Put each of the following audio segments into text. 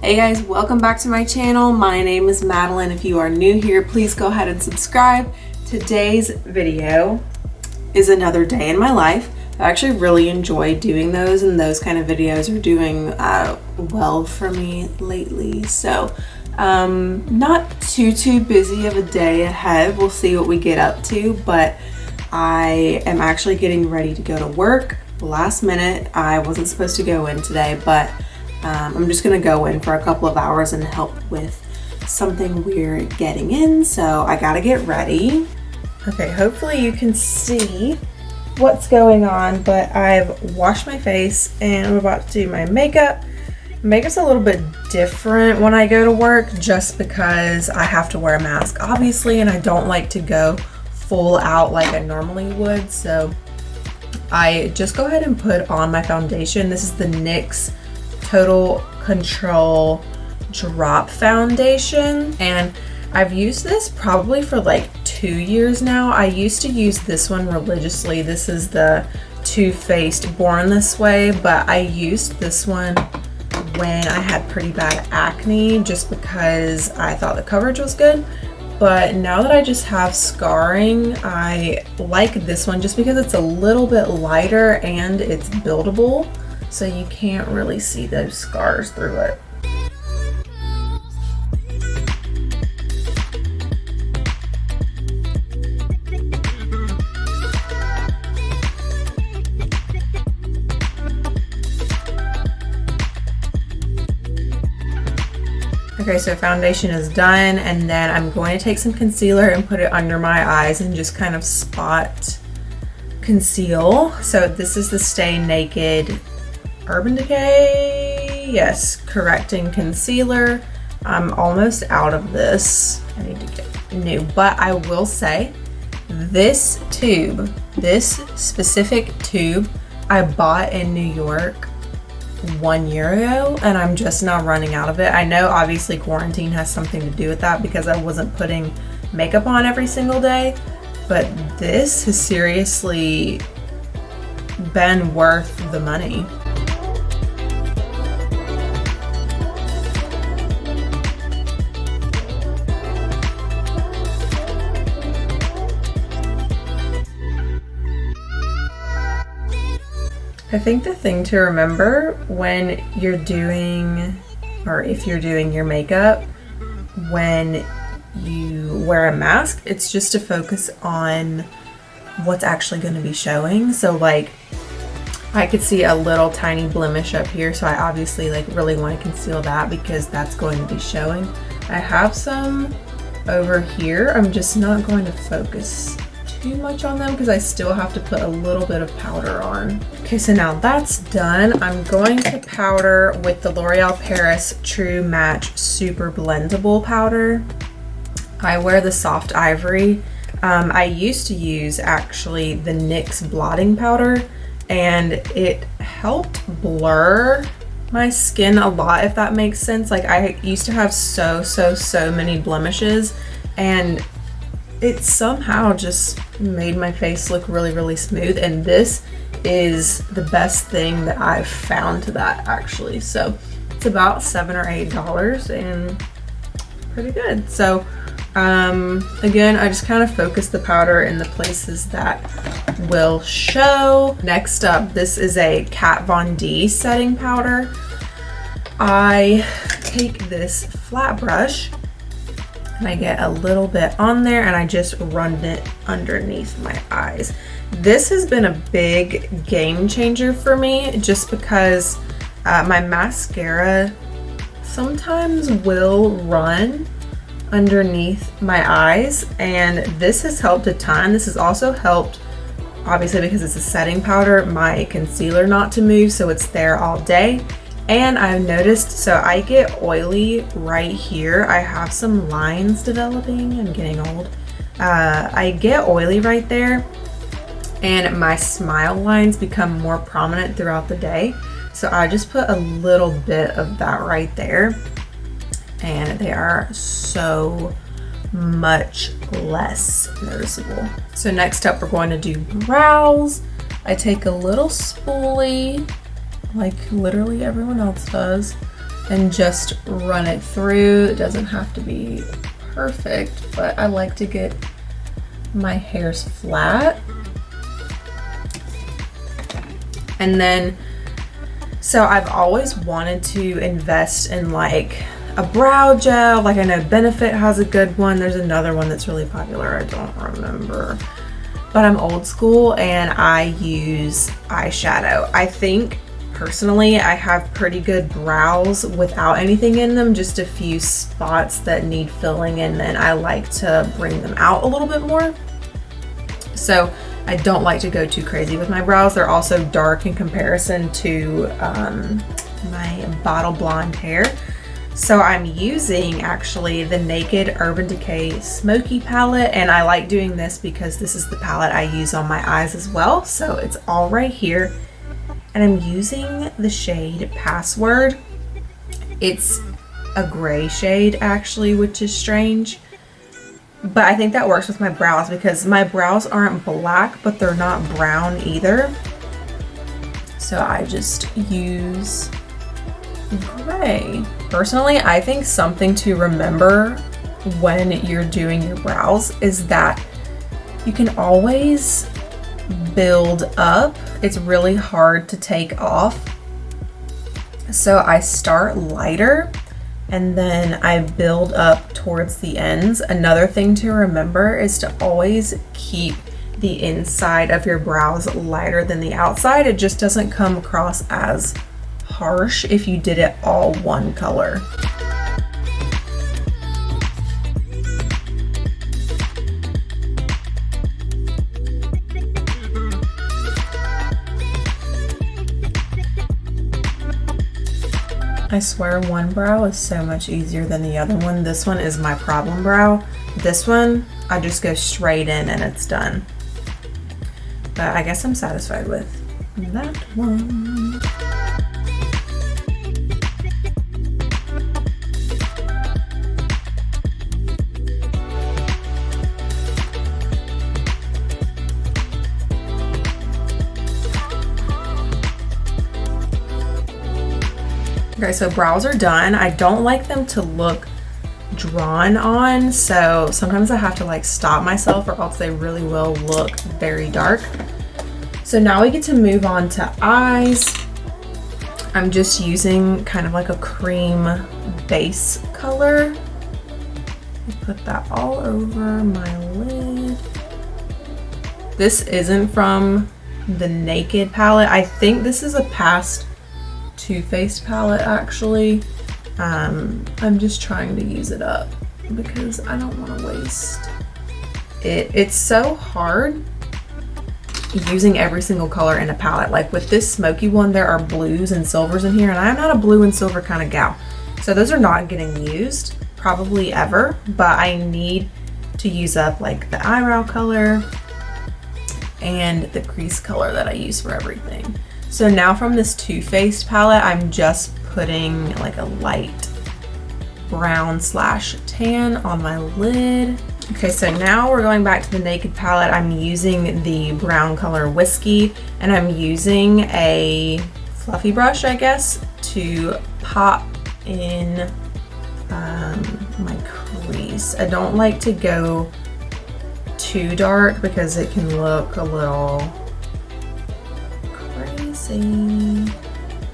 Hey guys, welcome back to my channel. My name is Madalyn. If you are new here, please go ahead and subscribe. Today's video is another day in my life. I actually really enjoy doing those, and those kind of videos are doing well for me lately. So not too busy of a day ahead. We'll see what we get up to, but I am actually getting ready to go to work. Last minute. I wasn't supposed to go in today, but I'm just gonna go in for a couple of hours and help with something we're getting in, so I gotta get ready. Okay, hopefully you can see what's going on, but I've washed my face and I'm about to do my makeup. Makeup's a little bit different when I go to work just because I have to wear a mask, obviously, and I don't like to go full out like I normally would, so I just go ahead and put on my foundation. This is the NYX Total Control Drop Foundation, and I've used this probably for like 2 years now. I used to use this one religiously. This is the Too Faced Born This Way, but I used this one when I had pretty bad acne just because I thought the coverage was good. But now that I just have scarring, I like this one just because it's a little bit lighter and it's buildable, so you can't really see those scars through it. Okay, so foundation is done, and then I'm going to take some concealer and put it under my eyes and just kind of spot conceal. So this is the Stay Naked Urban Decay, yes, correcting concealer. I'm almost out of this. I need to get new, but I will say this tube, this specific tube, I bought in New York 1 year ago, and I'm just now running out of it. I know obviously quarantine has something to do with that because I wasn't putting makeup on every single day, but this has seriously been worth the money. I think the thing to remember when you're doing, or if you're doing your makeup, when you wear a mask, it's just to focus on what's actually going to be showing. So like, I could see a little tiny blemish up here, so I obviously like really want to conceal that because that's going to be showing. I have some over here. I'm just not going to focus too much on them because I still have to put a little bit of powder on. Okay, so now that's done. I'm going to powder with the L'Oreal Paris True Match Super Blendable Powder. I wear the Soft Ivory. I used to use actually the NYX blotting powder, and it helped blur my skin a lot, if that makes sense. Like, I used to have so many blemishes, and it somehow just made my face look really smooth, and this is the best thing that I've found to that, actually. So it's about $7 or $8 and pretty good. So again, I just kind of focus the powder in the places that will show. Next up, this is a Kat Von D setting powder. I take this flat brush and I get a little bit on there and I just run it underneath my eyes. This has been a big game changer for me just because my mascara sometimes will run underneath my eyes, and this has helped a ton. This has also helped, obviously because it's a setting powder, my concealer not to move, so it's there all day. And I've noticed, so I get oily right here. I have some lines developing. I'm getting old. I get oily right there, and my smile lines become more prominent throughout the day. So I just put a little bit of that right there, and they are so much less noticeable. So next up, we're going to do brows. I take a little spoolie, like literally everyone else does, and just run it through. It doesn't have to be perfect, but I like to get my hairs flat. And then, so I've always wanted to invest in like a brow gel. Like I know Benefit has a good one. There's another one that's really popular. I don't remember. But I'm old school and I use eyeshadow. I think personally I have pretty good brows without anything in them, just a few spots that need filling, and then I like to bring them out a little bit more. So I don't like to go too crazy with my brows. They're also dark in comparison to my bottle blonde hair. So I'm using actually the Naked Urban Decay Smoky palette, and I like doing this because this is the palette I use on my eyes as well. So it's all right here, and I'm using the shade Password. It's a gray shade actually, which is strange, but I think that works with my brows because my brows aren't black, but they're not brown either. So I just use gray. Personally, I think something to remember when you're doing your brows is that you can always build up. It's really hard to take off. So I start lighter and then I build up towards the ends. Another thing to remember is to always keep the inside of your brows lighter than the outside. It just doesn't come across as harsh if you did it all one color. I swear one brow is so much easier than the other one. This one is my problem brow. This one, I just go straight in and it's done. But I guess I'm satisfied with that one. Okay, so brows are done. I don't like them to look drawn on, so sometimes I have to like stop myself or else they really will look very dark. So now we get to move on to eyes. I'm just using kind of like a cream base color. Put that all over my lid. This isn't from the Naked palette. I think this is a past Too Faced palette actually. I'm just trying to use it up because I don't want to waste it. It's so hard using every single color in a palette. Like with this smoky one, there are blues and silvers in here, and I'm not a blue and silver kind of gal. So those are not getting used probably ever, but I need to use up like the eyebrow color and the crease color that I use for everything. So now from this Too Faced palette, I'm just putting like a light brown / tan on my lid. Okay, so now we're going back to the Naked palette. I'm using the brown color Whiskey, and I'm using a fluffy brush, I guess, to pop in my crease. I don't like to go too dark because it can look a little crazy.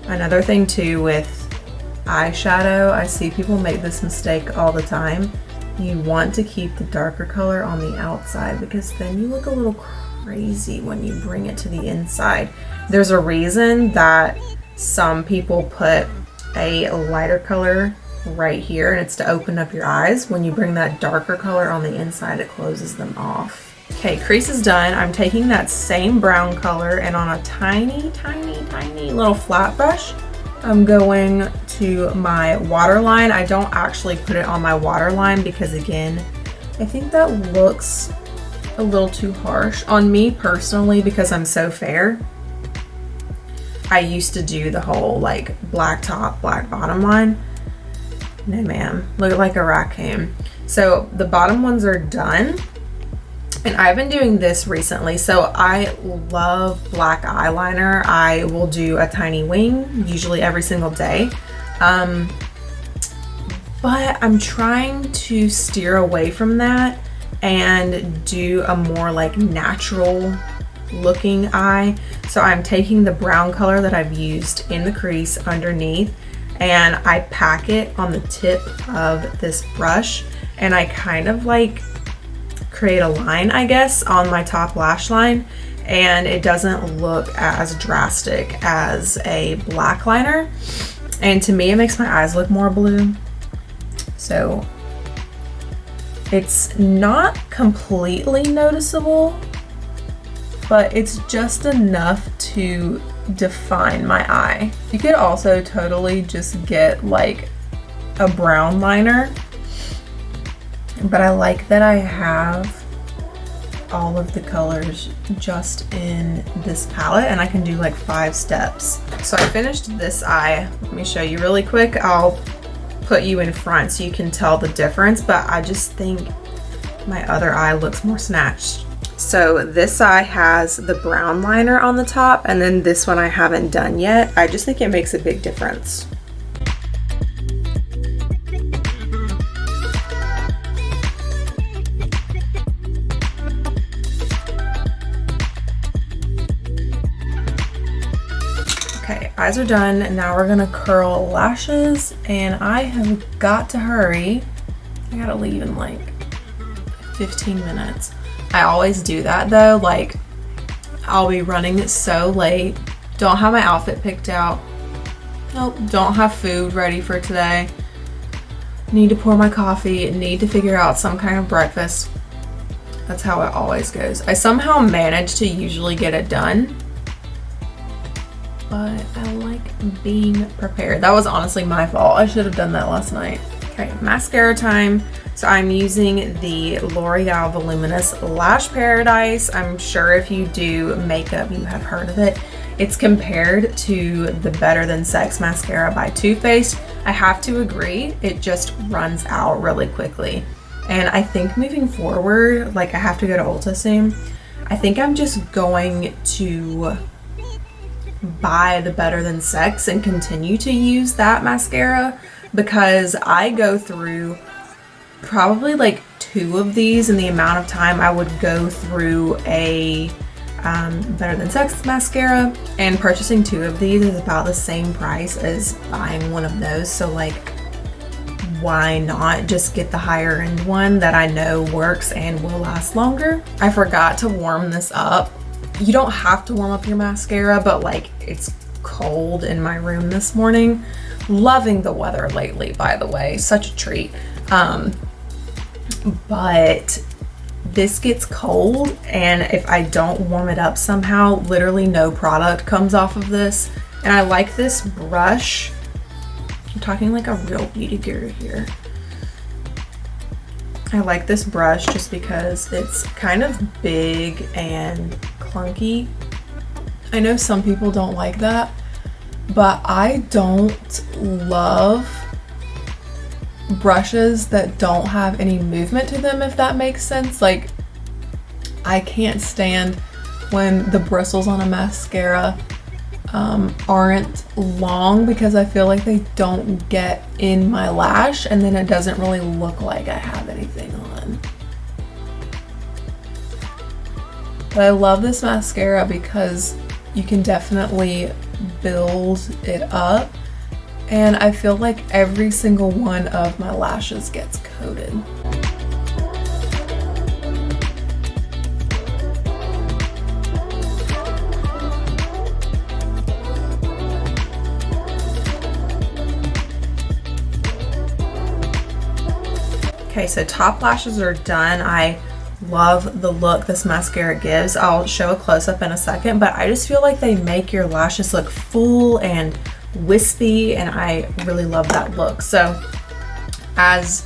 Another thing too with eyeshadow, I see people make this mistake all the time. You want to keep the darker color on the outside because then you look a little crazy when you bring it to the inside. There's a reason that some people put a lighter color right here, and it's to open up your eyes. When you bring that darker color on the inside, it closes them off. Okay, crease is done. I'm taking that same brown color, and on a tiny little flat brush, I'm going to my waterline. I don't actually put it on my waterline because, again, I think that looks a little too harsh on me personally because I'm so fair. I used to do the whole like black top, black bottom line. No ma'am, look like a raccoon. So the bottom ones are done. And I've been doing this recently. So I love black eyeliner. I will do a tiny wing, usually every single day. But I'm trying to steer away from that and do a more like natural looking eye. So I'm taking the brown color that I've used in the crease underneath, and I pack it on the tip of this brush, and I kind of like create a line, I guess, on my top lash line, and it doesn't look as drastic as a black liner. And to me, it makes my eyes look more blue. So it's not completely noticeable, but it's just enough to define my eye. You could also totally just get like a brown liner, but I like that I have all of the colors just in this palette, and I can do like 5 steps. So I finished this eye. Let me show you really quick. I'll put you in front so you can tell the difference, but I just think my other eye looks more snatched. So this eye has the brown liner on the top, and then this one I haven't done yet. I just think it makes a big difference. Okay, eyes are done, and now we're gonna curl lashes, and I have got to hurry. I gotta leave in like 15 minutes. I always do that though, like I'll be running so late, don't have my outfit picked out, nope, don't have food ready for today, need to pour my coffee, need to figure out some kind of breakfast. That's how it always goes. I somehow manage to usually get it done, but I like being prepared. That was honestly my fault. I should have done that last night. Okay, mascara time. So I'm using the L'Oreal Voluminous Lash Paradise. I'm sure if you do makeup, you have heard of it. It's compared to the Better Than Sex mascara by Too Faced. I have to agree, it just runs out really quickly. And I think moving forward, like I have to go to Ulta soon, I think I'm just going to buy the Better Than Sex and continue to use that mascara, because I go through probably like 2 of these in the amount of time I would go through a Better Than Sex mascara, and purchasing 2 of these is about the same price as buying one of those. So like, why not just get the higher end one that I know works and will last longer? I forgot to warm this up. You don't have to warm up your mascara, but like it's cold in my room this morning. Loving the weather lately, by the way, such a treat. But this gets cold, and if I don't warm it up somehow, literally no product comes off of this. And I like this brush. I'm talking like a real beauty guru here. I like this brush just because it's kind of big and clunky. I know some people don't like that, but I don't love brushes that don't have any movement to them, if that makes sense. Like, I can't stand when the bristles on a mascara aren't long, because I feel like they don't get in my lash, and then it doesn't really look like I have anything on. But I love this mascara because you can definitely build it up, and I feel like every single one of my lashes gets coated. Okay, so top lashes are done. I love the look this mascara gives. I'll show a close-up in a second, but I just feel like they make your lashes look full and wispy, and I really love that look. So as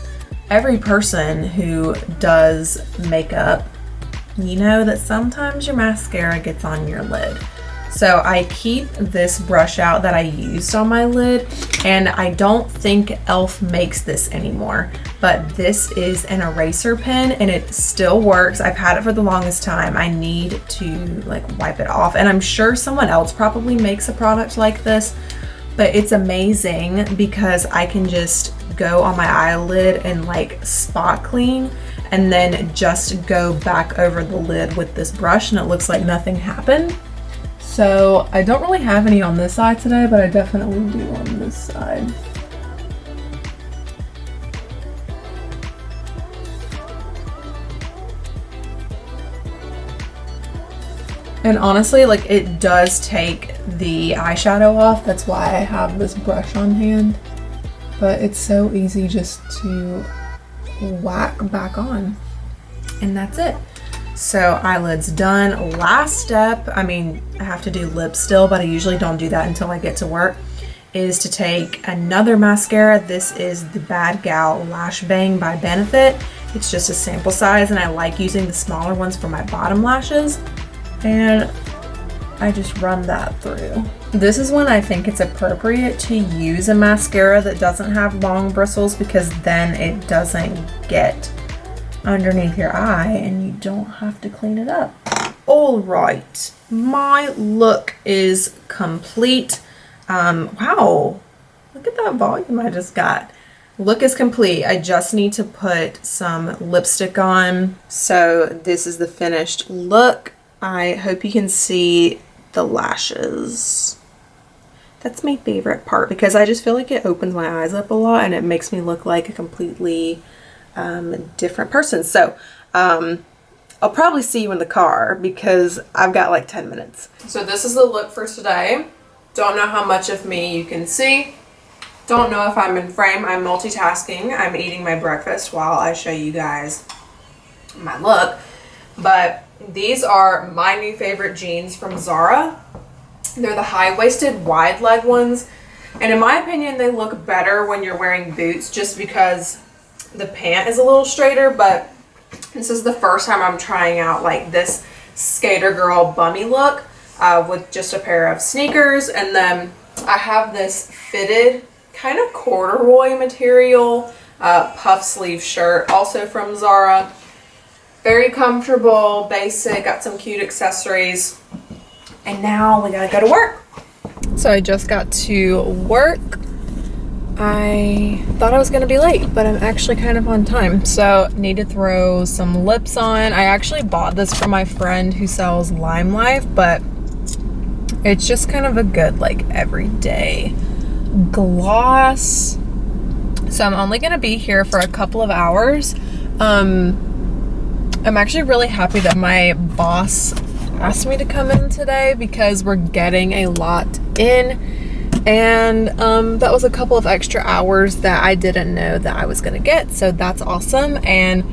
every person who does makeup, you know that sometimes your mascara gets on your lid. So I keep this brush out that I used on my lid, and I don't think e.l.f. makes this anymore, but this is an eraser pen and it still works. I've had it for the longest time. I need to like wipe it off, and I'm sure someone else probably makes a product like this, but it's amazing because I can just go on my eyelid and like spot clean and then just go back over the lid with this brush and it looks like nothing happened. So I don't really have any on this side today, but I definitely do on this side. And honestly, like, it does take the eyeshadow off. That's why I have this brush on hand. But it's so easy just to whack back on. And that's it. So eyelid's done. Last step, I mean, I have to do lips still, but I usually don't do that until I get to work, is to take another mascara. This is the Bad Gal Lash Bang by Benefit. It's just a sample size and I like using the smaller ones for my bottom lashes. And I just run that through. This is when I think it's appropriate to use a mascara that doesn't have long bristles, because then it doesn't get underneath your eye and you don't have to clean it up. All right, my look is complete. Wow, look at that volume I just got. Look is complete. I just need to put some lipstick on. So this is the finished look. I hope you can see the lashes. That's my favorite part because I just feel like it opens my eyes up a lot and it makes me look like a completely different person. So I'll probably see you in the car because I've got like 10 minutes. So this is the look for today. Don't know how much of me you can see. Don't know if I'm in frame. I'm multitasking. I'm eating my breakfast while I show you guys my look. But these are my new favorite jeans from Zara. They're the high-waisted wide leg ones. And in my opinion, they look better when you're wearing boots just because the pant is a little straighter. But this is the first time I'm trying out like this skater girl bummy look with just a pair of sneakers. And then I have this fitted kind of corduroy material puff sleeve shirt, also from Zara. Very comfortable, basic, got some cute accessories. And now we gotta go to work. So I just got to work. I thought I was gonna be late, but I'm actually kind of on time. So need to throw some lips on. I actually bought this from my friend who sells Lime Life, but it's just kind of a good like everyday gloss. So I'm only gonna be here for a couple of hours. I'm actually really happy that my boss asked me to come in today because we're getting a lot in, and that was a couple of extra hours that I didn't know that I was gonna get, so that's awesome. And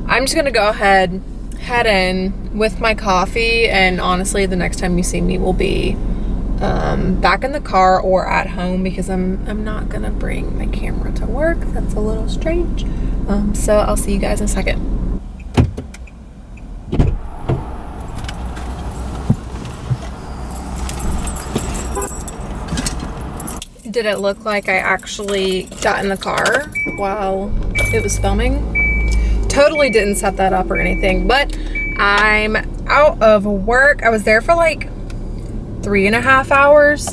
I'm just gonna go ahead, head in with my coffee, and honestly the next time you see me will be back in the car or at home because I'm not gonna bring my camera to work. That's a little strange. So I'll see you guys in a second. Did it look like I actually got in the car while it was filming? Totally didn't set that up or anything, but I'm out of work. I was there for like 3.5 hours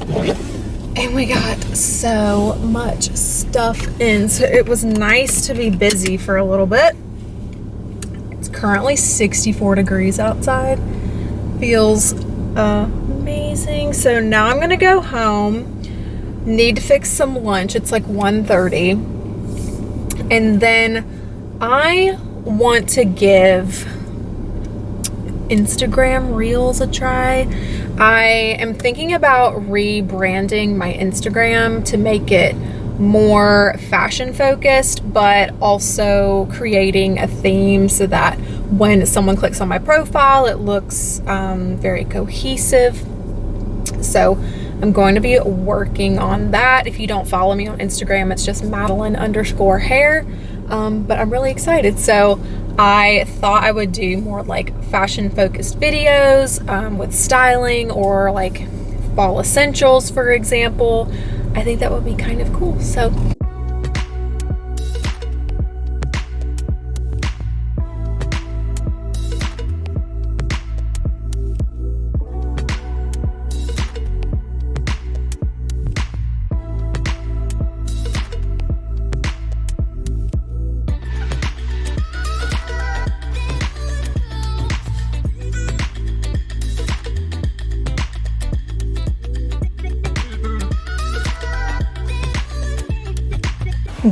and we got so much stuff in. So it was nice to be busy for a little bit. It's currently 64 degrees outside. Feels amazing. So now I'm gonna go home. Need to fix some lunch. It's like 1:30. And then I want to give Instagram Reels a try. I am thinking about rebranding my Instagram to make it more fashion focused, but also creating a theme so that when someone clicks on my profile, it looks very cohesive. So I'm going to be working on that. If you don't follow me on Instagram, it's just Madalyn_hair. But I'm really excited. So I thought I would do more like fashion focused videos with styling or like fall essentials, for example. I think that would be kind of cool. So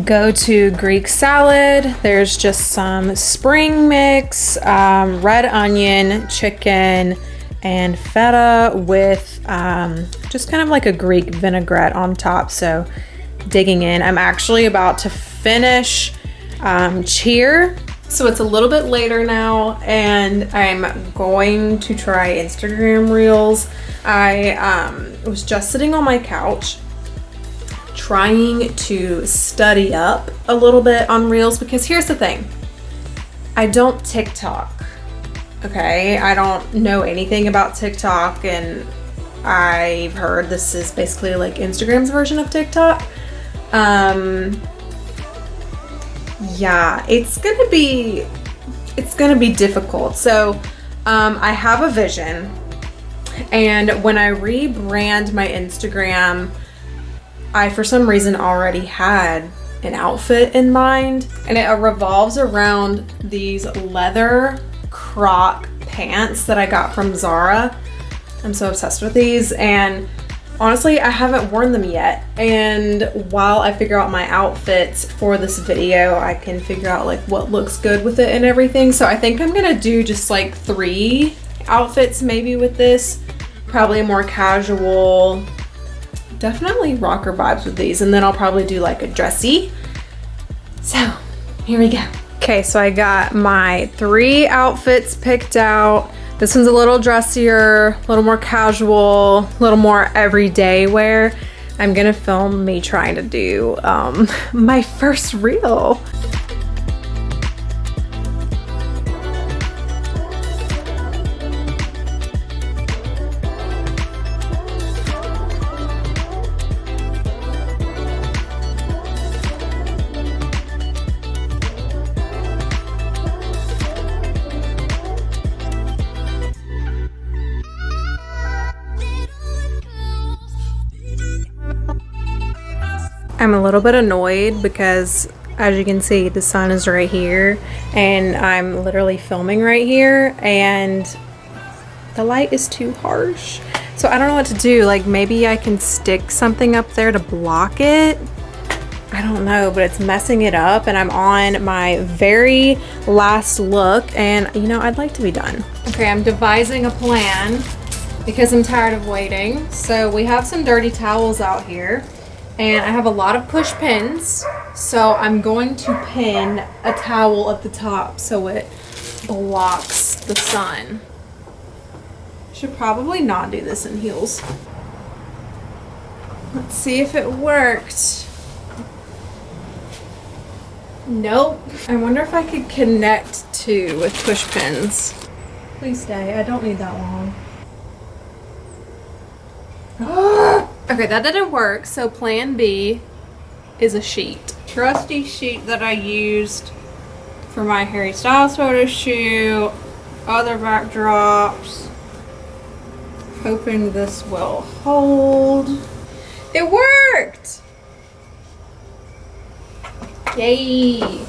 go to Greek salad. There's just some spring mix, red onion, chicken, and feta with just kind of like a Greek vinaigrette on top. So digging in, I'm actually about to finish cheer. So it's a little bit later now and I'm going to try Instagram Reels. I was just sitting on my couch trying to study up a little bit on Reels, because here's the thing. I don't TikTok, okay? I don't know anything about TikTok, and I've heard this is basically like Instagram's version of TikTok. Yeah, it's gonna be difficult. So I have a vision, and when I rebrand my Instagram, I for some reason already had an outfit in mind, and it revolves around these leather croc pants that I got from Zara. I'm so obsessed with these, and honestly, I haven't worn them yet. And while I figure out my outfits for this video, I can figure out like what looks good with it and everything. So I think I'm gonna do just like 3 outfits maybe with this. Probably a more casual, definitely rocker vibes with these, and then I'll probably do like a dressy. So here we go. Okay, so I got my 3 outfits picked out. This one's a little dressier, a little more casual, a little more everyday wear. I'm gonna film me trying to do my first reel. I'm a little bit annoyed because, as you can see, the sun is right here and I'm literally filming right here and the light is too harsh. So I don't know what to do. Like, maybe I can stick something up there to block it. I don't know, but it's messing it up, and I'm on my very last look, and you know, I'd like to be done. Okay, I'm devising a plan because I'm tired of waiting. So we have some dirty towels out here, and I have a lot of push pins, so I'm going to pin a towel at the top so it blocks the sun. Should probably not do this in heels. Let's see if it worked. Nope. I wonder if I could connect 2 with push pins. Please stay. I don't need that long. Okay, that didn't work, so plan B is a sheet. Trusty sheet that I used for my Harry Styles photo shoot, other backdrops. Hoping this will hold. It worked! Yay!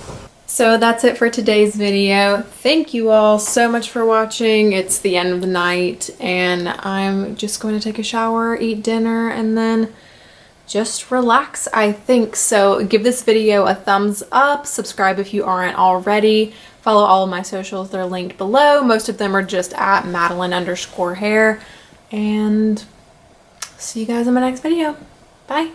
So that's it for today's video. Thank you all so much for watching. It's the end of the night and I'm just going to take a shower, eat dinner, and then just relax, I think. So give this video a thumbs up, subscribe if you aren't already, follow all of my socials, they're linked below. Most of them are just at Madalyn_hair, and see you guys in my next video. Bye!